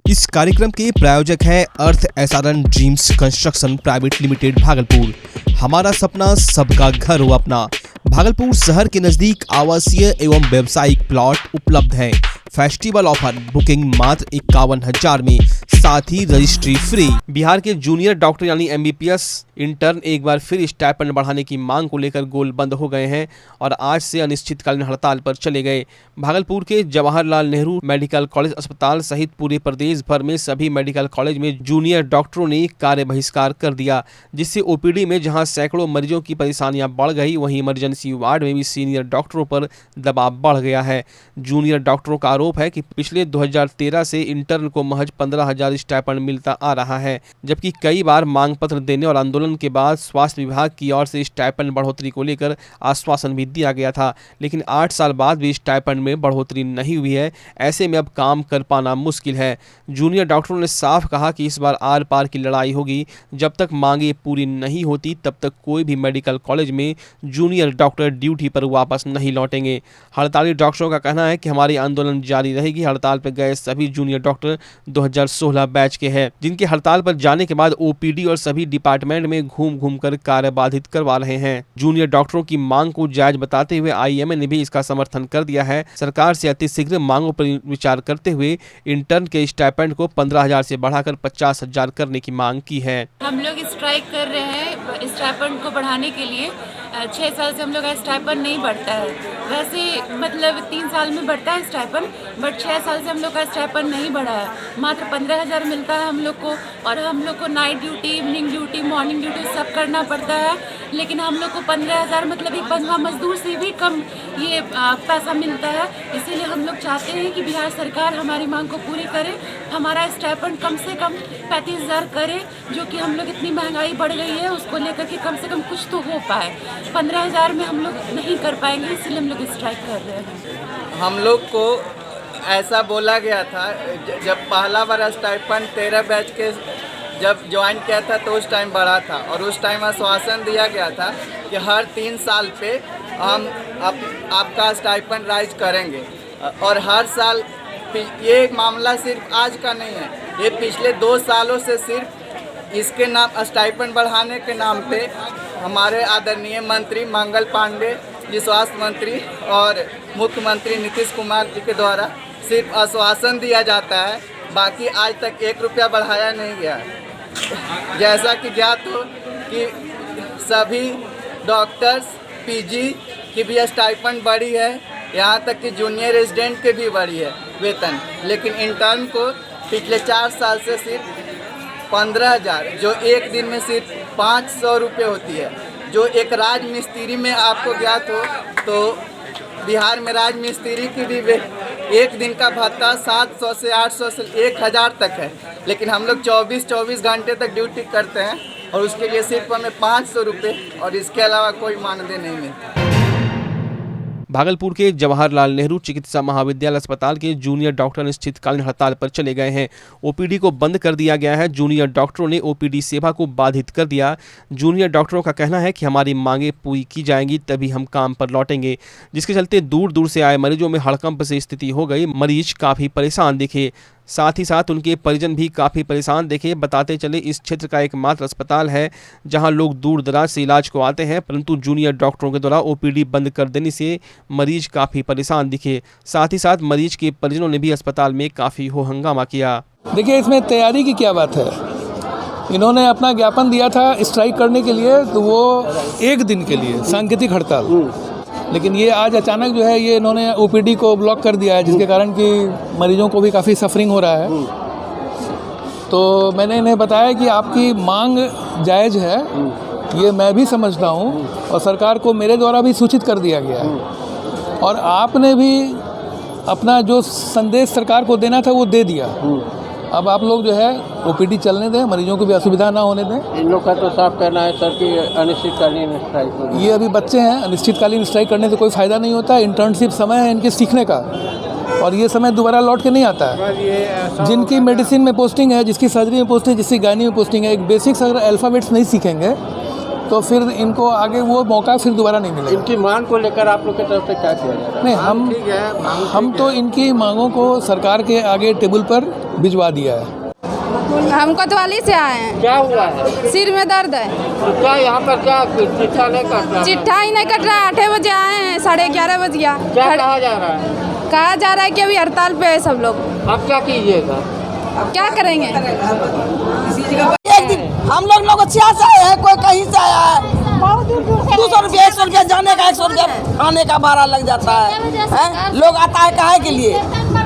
इस कार्यक्रम के प्रायोजक है Arth SRN dreams construction private limited Bhagalpur. हमारा सपना सबका घर हो अपना। भागलपुर शहर के नजदीक आवासीय एवं व्यावसायिक प्लॉट उपलब्ध हैं। फेस्टिवल ऑफर, बुकिंग मात्र 51,000 में, साथ ही रजिस्ट्री फ्री। बिहार के जूनियर डॉक्टर यानी एमबीबीएस इंटर्न एक बार फिर स्टाइपेंड बढ़ाने की मांग को लेकर गोल बंद हो गए हैं और आज से अनिश्चितकालीन हड़ताल पर चले गए। भागलपुर के जवाहरलाल नेहरू मेडिकल कॉलेज अस्पताल सहित पूरे प्रदेश भर में सभी मेडिकल कॉलेज में जूनियर डॉक्टरों ने कार्य बहिष्कार कर दिया, जिससे ओपीडी में जहां सैकड़ों मरीजों की परेशानियां बढ़ गई, वहीं इमरजेंसी वार्ड में भी सीनियर डॉक्टरों पर दबाव बढ़ गया है। जूनियर डॉक्टरों का आरोप है कि पिछले 2013 से इंटर्न को महज 15,000 स्टाइपेंड मिलता आ रहा है, जबकि कई बार मांग पत्र देने और आंदोलन के बाद स्वास्थ्य विभाग की ओर से स्टाइपेंड बढ़ोतरी को लेकर आश्वासन भी दिया गया था, लेकिन 8 साल बाद भी स्टाइपेंड में बढ़ोतरी नहीं हुई है। ऐसे में अब काम कर पाना मुश्किल है। जूनियर डॉक्टरों ने साफ कहा कि इस बार आर पार की लड़ाई होगी। जब तक मांगे पूरी नहीं होती तब तक कोई भी मेडिकल कॉलेज में जूनियर डॉक्टर ड्यूटी पर वापस नहीं लौटेंगे। हड़ताली डॉक्टरों का कहना है कि हमारी आंदोलन जारी रहेगी। हड़ताल पर गए सभी जूनियर डॉक्टर 2016 बैच के हैं, जिनके हड़ताल पर जाने के बाद ओपीडी और सभी डिपार्टमेंट में घूम घूम कर कार्य बाधित करवा रहे हैं। जूनियर डॉक्टरों की मांग को जायज बताते हुए आईएमए ने भी इसका समर्थन कर दिया है। सरकार से अतिशीघ्र मांगों पर विचार करते हुए इंटर्न के स्टाइपेंड को 15,000 से बढ़ाकर 50,000 करने की मांग की है। हम लोग स्ट्राइक कर रहे हैं स्टाइपेंड को बढ़ाने के लिए। 6 साल से हम लोग का स्टाइपेंड नहीं बढ़ता है। वैसे मतलब 3 साल में बढ़ता है स्टाइपेंड, बट 6 साल से हम लोग का स्टाइपेंड नहीं बढ़ा है। मात्र 15,000 मिलता है हम लोग को, और हम लोग को night duty, evening duty, morning duty सब करना पड़ता है। लेकिन हम लोग को 15,000 मतलब एक बंधुआ मजदूर से भी कम ये पैसा मिलता है। इसीलिए हम लोग चाहते हैं कि बिहार सरकार हमारी मांग को पूरी करे, हमारा स्टाइपेंड कम से कम 35,000 करे, जो कि हम लोग इतनी महंगाई बढ़ गई है उसको लेकर के कम से कम कुछ तो हो पाए। 15,000 में हम लोग नहीं कर पाएंगे, इसलिए हम लोग स्ट्राइक कर रहे हैं। हम लोग को ऐसा बोला गया था, जब पहला बार स्टाइपेंड 13 बैच के जब ज्वाइन किया था तो उस टाइम बढ़ा था, और उस टाइम आश्वासन दिया गया था कि हर 3 साल पे हम आपका स्टाइपेंड राइज करेंगे। और हर साल ये मामला सिर्फ आज का नहीं है, ये पिछले 2 सालों से सिर्फ इसके नाम स्टाइपेंड बढ़ाने के नाम पे हमारे आदरणीय मंत्री मंगल पांडे जी, स्वास्थ्य मंत्री, और मुख्यमंत्री नीतीश कुमार जी के द्वारा सिर्फ आश्वासन दिया जाता है, बाकी आज तक 1 रुपया बढ़ाया नहीं गया है। जैसा कि ज्ञात हो कि सभी डॉक्टर्स पीजी की भी स्टाइपेंड बढ़ी है, यहाँ तक कि जूनियर रेजिडेंट के भी बढ़ी है वेतन, लेकिन इंटर्न को पिछले 4 साल से सिर्फ 15,000, जो एक दिन में सिर्फ 500 रुपये होती है। जो एक राज मिस्त्री में आपको ज्ञात हो तो बिहार में राज मिस्त्री की भी एक दिन का भत्ता 700 से 800 से 1,000 तक है, लेकिन हम लोग 24 घंटे तक ड्यूटी करते हैं और उसके लिए सिर्फ हमें 500 रुपये और इसके अलावा कोई मानदेय नहीं मिलता। भागलपुर के जवाहरलाल नेहरू चिकित्सा महाविद्यालय अस्पताल के जूनियर डॉक्टर अनिश्चितकालीन हड़ताल पर चले गए हैं। ओपीडी को बंद कर दिया गया है। जूनियर डॉक्टरों ने ओपीडी सेवा को बाधित कर दिया। जूनियर डॉक्टरों का कहना है कि हमारी मांगे पूरी की जाएंगी तभी हम काम पर लौटेंगे, जिसके चलते दूर दूर से आए मरीजों में हड़कंप से स्थिति हो गई। मरीज काफी परेशान दिखे, साथ ही साथ उनके परिजन भी काफ़ी परेशान दिखे। बताते चले इस क्षेत्र का एकमात्र अस्पताल है जहां लोग दूर दराज से इलाज को आते हैं, परंतु जूनियर डॉक्टरों के द्वारा ओपीडी बंद कर देने से मरीज काफ़ी परेशान दिखे। साथ ही साथ मरीज के परिजनों ने भी अस्पताल में काफ़ी हो हंगामा किया। देखिए, इसमें तैयारी की क्या बात है। इन्होंने अपना ज्ञापन दिया था स्ट्राइक करने के लिए, तो वो 1 दिन के लिए सांकेतिक हड़ताल, लेकिन ये आज अचानक जो है ये इन्होंने ओपीडी को ब्लॉक कर दिया है, जिसके कारण कि मरीजों को भी काफ़ी सफरिंग हो रहा है। तो मैंने इन्हें बताया कि आपकी मांग जायज़ है, ये मैं भी समझता हूँ, और सरकार को मेरे द्वारा भी सूचित कर दिया गया है, और आपने भी अपना जो संदेश सरकार को देना था वो दे दिया। अब आप लोग जो है ओपीडी चलने दें, मरीजों को भी असुविधा ना होने दें। इन लोग का तो साफ कहना है सर कि अनिश्चितकालीन स्ट्राइक होगी। ये अभी बच्चे हैं, अनिश्चितकालीन स्ट्राइक करने से कोई फ़ायदा नहीं होता। इंटर्नशिप समय है इनके सीखने का, और ये समय दोबारा लौट के नहीं आता है। जिनकी मेडिसिन में पोस्टिंग है, जिसकी सर्जरी में पोस्टिंग है, जिसकी गायनी में पोस्टिंग है, एक बेसिक्स अगर अल्फ़ाबेट्स नहीं सीखेंगे तो फिर इनको आगे वो मौका फिर दोबारा नहीं मिलेगा। इनकी मांग को लेकर आप लोग की तरफ से क्या किया जा रहा है? नहीं, हम तो इनकी मांगों को सरकार के आगे टेबल पर भिजवा दिया है। हम कोतवाली से आए हैं। क्या हुआ है? सिर में दर्द है। तो क्या यहाँ पर क्या चिट्ठा नहीं कट रहा? चिट्ठा ही नहीं कट रहा। 8 बजे आए हैं, 11:30 बज गया। क्या कहा जा रहा है? कहा जा रहा है कि अभी हड़ताल पे है सब लोग। अब क्या कीजिएगा? अब क्या करेंगे? एक दिन हम लोग नौगछिया से आए हैं, कोई कहीं से आया है। 200 रुपया 100 रुपया जाने का, 100 रुपया आने का भाड़ा लग जाता है। लोग आता है काहे के लिए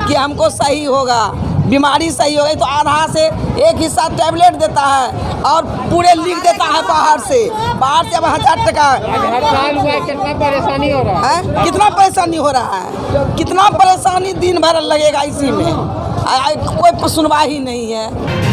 कि हमको सही होगा, बीमारी सही हो गई तो आधा से एक हिस्सा टैबलेट देता है और पूरे लिख देता है बाहर से अब 1000 टका। हड़ताल हुआ है, कितना परेशानी हो रहा है? कितना परेशानी हो रहा है, कितना परेशानी दिन भर लगेगा इसी में, कोई सुनवाई ही नहीं है।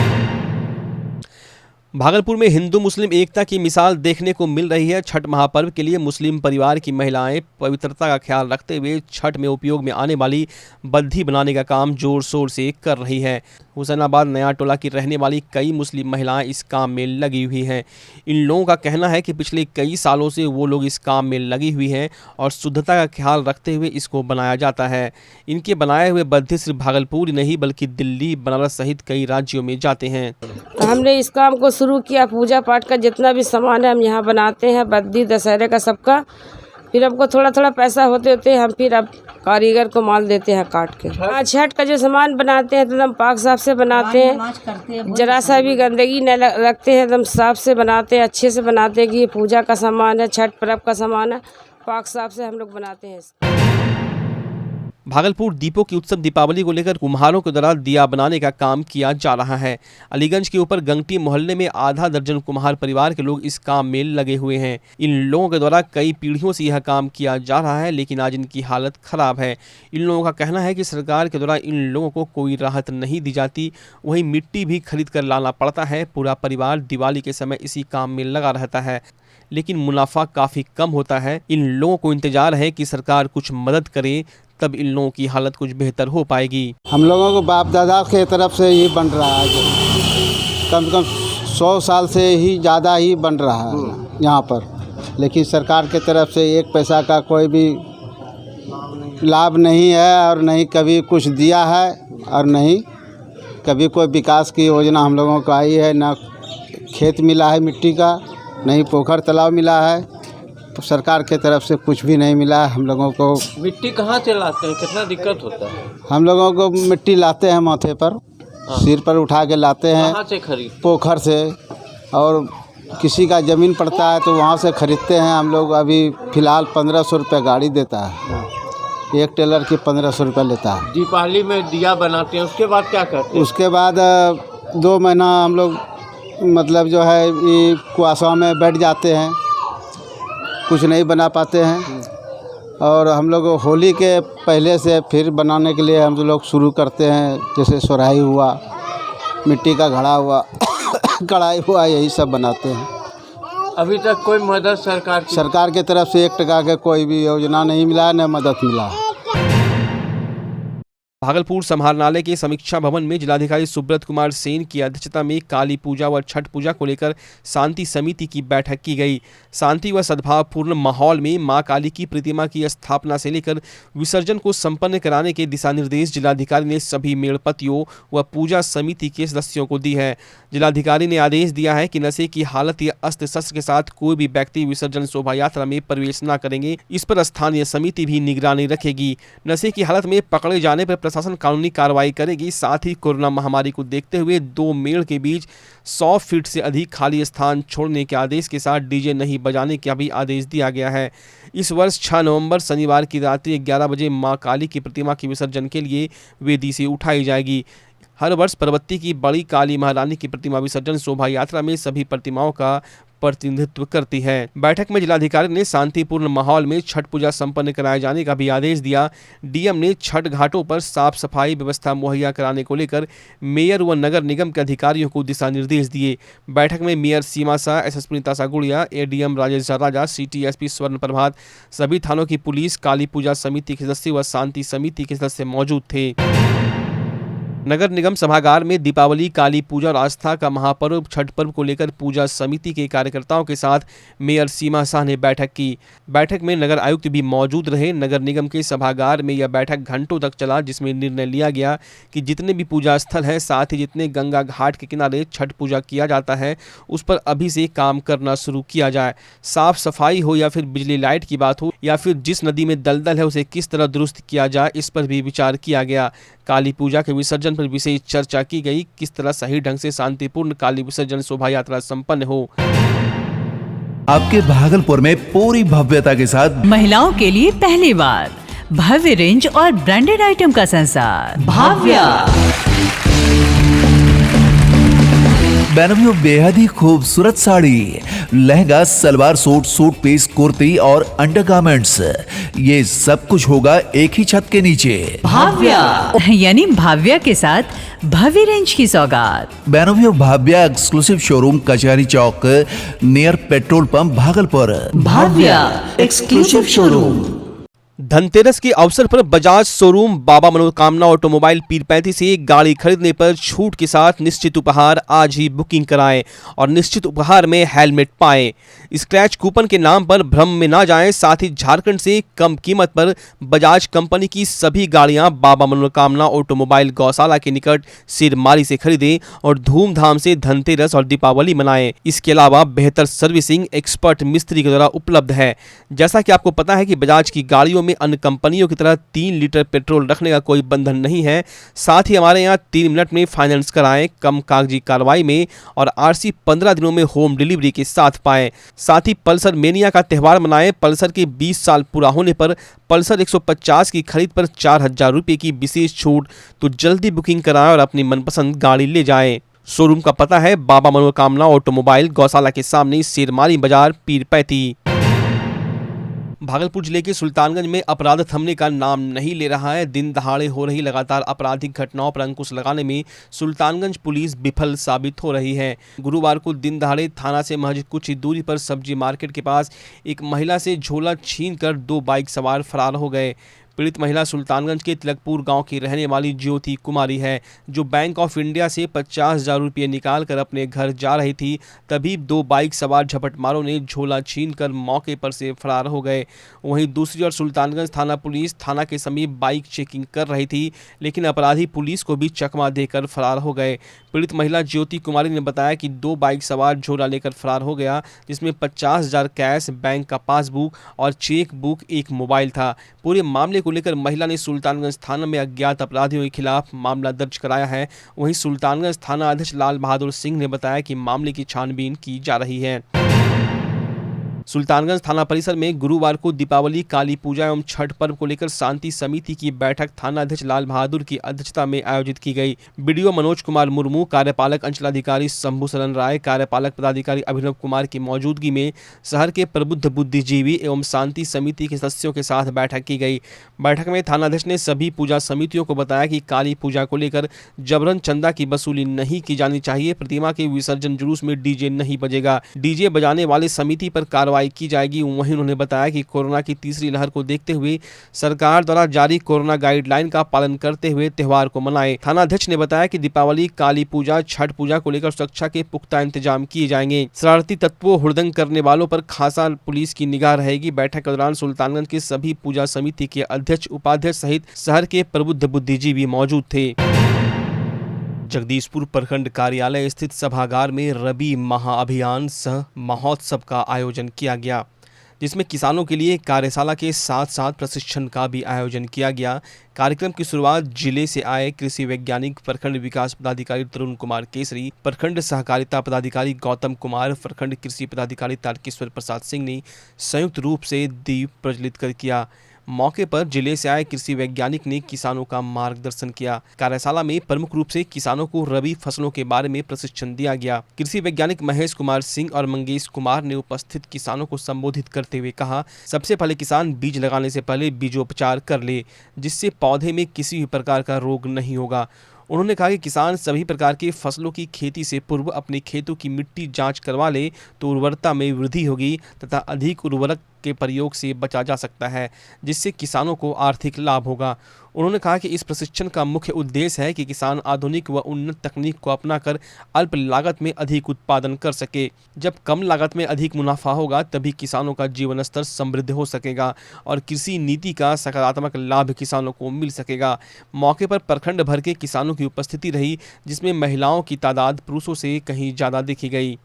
भागलपुर में हिंदू मुस्लिम एकता की मिसाल देखने को मिल रही है। छठ महापर्व के लिए मुस्लिम परिवार की महिलाएं पवित्रता का ख्याल रखते हुए छठ में उपयोग में आने वाली बद्धी बनाने का काम जोर शोर से कर रही हैं। हुसैनाबाद नया टोला की रहने वाली कई मुस्लिम महिलाएं इस काम में लगी हुई हैं। इन लोगों का कहना है कि पिछले कई सालों से वो लोग इस काम में लगी हुई हैं और शुद्धता का ख्याल रखते हुए इसको बनाया जाता है। इनके बनाए हुए बद्धी सिर्फ भागलपुर ही नहीं बल्कि दिल्ली, बनारस सहित कई राज्यों में जाते हैं। हमने इस काम को शुरू किया, पूजा पाठ का जितना भी सामान है हम यहाँ बनाते हैं, बद्धी दशहरे का सबका। फिर हमको थोड़ा थोड़ा पैसा होते होते हम फिर अब कारीगर को माल देते हैं काट के। हाँ, छठ का जो सामान बनाते हैं एकदम पाक साफ से बनाते हैं, जरा सा भी गंदगी न रखते हैं, एकदम साफ से बनाते हैं, अच्छे से बनाते हैं कि ये पूजा का सामान है, छठ पर्व का सामान है, पाक साफ से हम लोग बनाते हैं। भागलपुर दीपों की उत्सव दीपावली को लेकर कुम्हारों के द्वारा दिया बनाने का काम किया जा रहा है। अलीगंज के ऊपर गंगटी मोहल्ले में आधा दर्जन कुम्हार परिवार के लोग इस काम में लगे हुए हैं। इन लोगों के द्वारा कई पीढ़ियों से यह काम किया जा रहा है, लेकिन आज इनकी हालत खराब है। इन लोगों का कहना है कि सरकार के द्वारा इन लोगों को कोई राहत नहीं दी जाती, वहीं मिट्टी भी खरीद कर लाना पड़ता है। पूरा परिवार दिवाली के समय इसी काम में लगा रहता है, लेकिन मुनाफा काफ़ी कम होता है। इन लोगों को इंतजार है कि सरकार कुछ मदद करे, तब इन लोगों की हालत कुछ बेहतर हो पाएगी। हम लोगों को बाप दादा के तरफ से ही बन रहा है, कम से कम 100 साल से ही ज़्यादा ही बन रहा है यहाँ पर, लेकिन सरकार के तरफ से एक पैसा का कोई भी लाभ नहीं है और नहीं कभी कुछ दिया है और नहीं कभी कोई विकास की योजना हम लोगों को आई है। ना खेत मिला है मिट्टी का, नहीं पोखर तालाब मिला है, तो सरकार के तरफ से कुछ भी नहीं मिला है हम लोगों को। मिट्टी कहाँ से लाते हैं, कितना दिक्कत होता है? हम लोगों को मिट्टी लाते हैं माथे पर, सिर पर उठा के लाते हैं। कहाँ से खरीद? पोखर से, और किसी का ज़मीन पड़ता है तो वहाँ से खरीदते हैं हम लोग। अभी फ़िलहाल 1500 रुपये गाड़ी देता है, एक टेलर की 1500 रुपये लेता है। दीपावली में दिया बनाते हैं, उसके बाद क्या करते हैं? उसके बाद 2 महीना हम लोग मतलब जो है ये कुआसा में बैठ जाते हैं, कुछ नहीं बना पाते हैं। और हम लोग होली के पहले से फिर बनाने के लिए हम लोग शुरू करते हैं, जैसे सुराही हुआ, मिट्टी का घड़ा हुआ, कढ़ाई हुआ, यही सब बनाते हैं। अभी तक कोई मदद सरकार की तरफ से 1 टका के कोई भी योजना नहीं मिला, न मदद मिला। भागलपुर समाहरणालय के समीक्षा भवन में जिलाधिकारी सुब्रत कुमार सेन की अध्यक्षता में काली पूजा व छठ पूजा को लेकर शांति समिति की बैठक की गई। शांति व सद्भावपूर्ण माहौल में मां काली की प्रतिमा की स्थापना से लेकर विसर्जन को संपन्न कराने के दिशा निर्देश जिलाधिकारी ने सभी मेड़पतियों व पूजा समिति के सदस्यों को दी है। जिलाधिकारी ने आदेश दिया है कि नशे की हालत या अस्त्र शस्त्र के साथ कोई भी व्यक्ति विसर्जन शोभा यात्रा में प्रवेश न करेंगे। इस पर स्थानीय समिति भी निगरानी रखेगी। नशे की हालत में पकड़े जाने पर प्रशासन कानूनी कार्रवाई करेगी। साथ ही कोरोना महामारी को देखते हुए 2 मेड़ के बीच 100 फीट से अधिक खाली स्थान छोड़ने के आदेश के साथ डीजे नहीं बजाने का भी आदेश दिया गया है। इस वर्ष 6 नवंबर शनिवार की रात्रि 11 बजे मां काली की प्रतिमा के विसर्जन के लिए वेदी से उठाई जाएगी। हर वर्ष परबत्ती की बड़ी काली महारानी की प्रतिमा विसर्जन शोभा यात्रा में सभी प्रतिमाओं का प्रतिनिधित्व करती है। बैठक में जिलाधिकारी ने शांतिपूर्ण माहौल में छठ पूजा संपन्न कराए जाने का भी आदेश दिया। डीएम ने छठ घाटों पर साफ सफाई व्यवस्था मुहैया कराने को लेकर मेयर व नगर निगम के अधिकारियों को दिशा निर्देश दिए। बैठक में मेयर सीमा शाह, एसएसपी नीता गुड़िया, एडीएम राजेश राजा, सिटी एसपी स्वर्ण प्रभात, सभी थानों की पुलिस, काली पूजा समिति के सदस्य व शांति समिति के सदस्य मौजूद थे। नगर निगम सभागार में दीपावली, काली पूजा और आस्था का महापर्व छठ पर्व को लेकर पूजा समिति के कार्यकर्ताओं के साथ मेयर सीमा शाह ने बैठक की। बैठक में नगर आयुक्त भी मौजूद रहे। नगर निगम के सभागार में यह बैठक घंटों तक चला, जिसमें निर्णय लिया गया कि जितने भी पूजा स्थल हैं, साथ ही जितने गंगा घाट के किनारे छठ पूजा किया जाता है, उस पर अभी से काम करना शुरू किया जाए। साफ सफाई हो या फिर बिजली लाइट की बात हो या फिर जिस नदी में दलदल है उसे किस तरह दुरुस्त किया जाए, इस पर भी विचार किया गया। काली पूजा के विसर्जन पर विशेष चर्चा की गई। किस तरह सही ढंग से शांतिपूर्ण काली विसर्जन शोभा यात्रा संपन्न हो। आपके भागलपुर में पूरी भव्यता के साथ महिलाओं के लिए पहली बार भव्य रेंज और ब्रांडेड आइटम का संसार भाव्या। बेनवियो बेहद ही खूबसूरत sari, lehenga, salwar suit, suit piece, kurti और अंडरगारमेंट्स, ये सब कुछ होगा एक ही छत के नीचे। भाव्या यानी भाव्या के साथ भव्य रेंज की सौगात। बेनवियो Bhavya exclusive showroom, Kachahari Chowk, near petrol pump, Bhagalpur. Bhavya exclusive showroom. Dhanteras के अवसर पर बजाज शोरूम बाबा मनोकामना ऑटोमोबाइल पीरपैंती से गाड़ी खरीदने पर छूट के साथ निश्चित उपहार आज ही बुकिंग कराएं और निश्चित उपहार में हेलमेट पाएं। स्क्रैच कूपन के नाम पर भ्रम में ना जाएं। साथ ही झारखंड से कम कीमत पर बजाज कंपनी की सभी गाड़ियां बाबा मनोकामना ऑटोमोबाइल गौशाला के निकट सिरमारी से खरीदें और धूमधाम से धनतेरस और दीपावली मनाएं। इसके अलावा बेहतर सर्विसिंग एक्सपर्ट मिस्त्री के द्वारा उपलब्ध है। जैसा कि आपको पता है कि बजाज की गाड़ियों में अन्य कंपनियों की तरह 3 लीटर पेट्रोल रखने का कोई बंधन नहीं है। साथ ही हमारे यहाँ 3 मिनट में फाइनेंस कराएं, कम कागजी कार्रवाई में और आरसी 15 दिनों में होम डिलीवरी के साथ पाएं। साथ ही पल्सर मेनिया का त्यौहार मनाएं। पल्सर के 20 साल पूरा होने पर पल्सर 150 की खरीद पर 4000 रुपये की विशेष छूट। तो जल्दी बुकिंग कराएं और अपनी मनपसंद गाड़ी ले जाएं। शोरूम का पता है बाबा मनोकामना ऑटोमोबाइल गौशाला के सामने, सिरमारी बाजार, पीरपैंती। भागलपुर जिले के सुल्तानगंज में अपराध थमने का नाम नहीं ले रहा है। दिन दहाड़े हो रही लगातार आपराधिक घटनाओं पर अंकुश लगाने में सुल्तानगंज पुलिस विफल साबित हो रही है। गुरुवार को दिन दहाड़े थाना से महज कुछ ही दूरी पर सब्जी मार्केट के पास एक महिला से झोला छीनकर 2 बाइक सवार फरार हो गए। पीड़ित महिला सुल्तानगंज के तिलकपुर गांव की रहने वाली ज्योति कुमारी है, जो बैंक ऑफ इंडिया से 50,000 रुपये निकाल कर अपने घर जा रही थी। तभी 2 बाइक सवार झपटमारों ने झोला छीनकर मौके पर से फरार हो गए। वहीं दूसरी ओर सुल्तानगंज थाना पुलिस थाना के समीप बाइक चेकिंग कर रही थी, लेकिन अपराधी पुलिस को भी चकमा देकर फरार हो गए। पीड़ित महिला ज्योति कुमारी ने बताया कि 2 बाइक सवार झोला लेकर फरार हो गया, जिसमें 50,000 कैश, बैंक का पासबुक और चेक बुक, एक मोबाइल था। पूरे मामले को लेकर महिला ने सुल्तानगंज थाना में अज्ञात अपराधियों के खिलाफ मामला दर्ज कराया है। वहीं सुल्तानगंज थाना अध्यक्ष लाल बहादुर सिंह ने बताया कि मामले की छानबीन की जा रही है। सुल्तानगंज थाना परिसर में गुरुवार को दीपावली, काली पूजा एवं छठ पर्व को लेकर शांति समिति की बैठक थाना अध्यक्ष लाल बहादुर की अध्यक्षता में आयोजित की गई। बीडीओ मनोज कुमार मुर्मू, कार्यपालक अंचलाधिकारी शंभू शरण राय, कार्यपालक पदाधिकारी अभिनव कुमार की मौजूदगी में शहर के प्रबुद्ध बुद्धिजीवी एवं शांति समिति के सदस्यों के साथ बैठक की गई। बैठक में थानाध्यक्ष ने सभी पूजा समितियों को बताया कि काली पूजा को लेकर जबरन चंदा की वसूली नहीं की जानी चाहिए। प्रतिमा के विसर्जन जुलूस में डीजे नहीं बजेगा। डीजे बजाने वाले समिति पर कार्रवाई की जाएगी। वहीं उन्होंने बताया कि कोरोना की तीसरी लहर को देखते हुए सरकार द्वारा जारी कोरोना गाइडलाइन का पालन करते हुए त्यौहार को मनाएं। थानाध्यक्ष ने बताया कि दीपावली, काली पूजा, छठ पूजा को लेकर सुरक्षा के पुख्ता इंतजाम किए जाएंगे। शरारती तत्वों, हुड़दंग करने वालों पर खासा पुलिस की निगाह रहेगी। बैठक के दौरान सुल्तानगंज के सभी पूजा समिति के अध्यक्ष, उपाध्यक्ष सहित शहर के प्रबुद्ध बुद्धिजीवी मौजूद थे। जगदीशपुर प्रखंड कार्यालय स्थित सभागार में रबी महाअभियान सह महोत्सव का आयोजन किया गया, जिसमें किसानों के लिए कार्यशाला के साथ साथ प्रशिक्षण का भी आयोजन किया गया। कार्यक्रम की शुरुआत जिले से आए कृषि वैज्ञानिक, प्रखंड विकास पदाधिकारी तरुण कुमार केसरी, प्रखंड सहकारिता पदाधिकारी गौतम कुमार, प्रखंड कृषि पदाधिकारी तारकेश्वर प्रसाद सिंह ने संयुक्त रूप से दीप प्रज्वलित कर किया। मौके पर जिले से आए कृषि वैज्ञानिक ने किसानों का मार्गदर्शन किया। कार्यशाला में प्रमुख रूप से किसानों को रबी फसलों के बारे में प्रशिक्षण दिया गया। कृषि वैज्ञानिक महेश कुमार सिंह और मंगेश कुमार ने उपस्थित किसानों को संबोधित करते हुए कहा, सबसे पहले किसान बीज लगाने से पहले बीजोपचार कर ले, जिससे पौधे में किसी भी प्रकार का रोग नहीं होगा। उन्होंने कहा कि किसान सभी प्रकार के फसलों की खेती से पूर्व अपने खेतों की मिट्टी जांच करवा ले तो उर्वरता में वृद्धि होगी तथा अधिक उर्वरक के प्रयोग से बचा जा सकता है, जिससे किसानों को आर्थिक लाभ होगा। उन्होंने कहा कि इस प्रशिक्षण का मुख्य उद्देश्य है कि किसान आधुनिक व उन्नत तकनीक को अपनाकर अल्प लागत में अधिक उत्पादन कर सके। जब कम लागत में अधिक मुनाफा होगा तभी किसानों का जीवन स्तर समृद्ध हो सकेगा और कृषि नीति का सकारात्मक लाभ किसानों को मिल सकेगा। मौके पर प्रखंड भर के किसानों की उपस्थिति रही, जिसमें महिलाओं की तादाद पुरुषों से कहीं ज़्यादा देखी गई।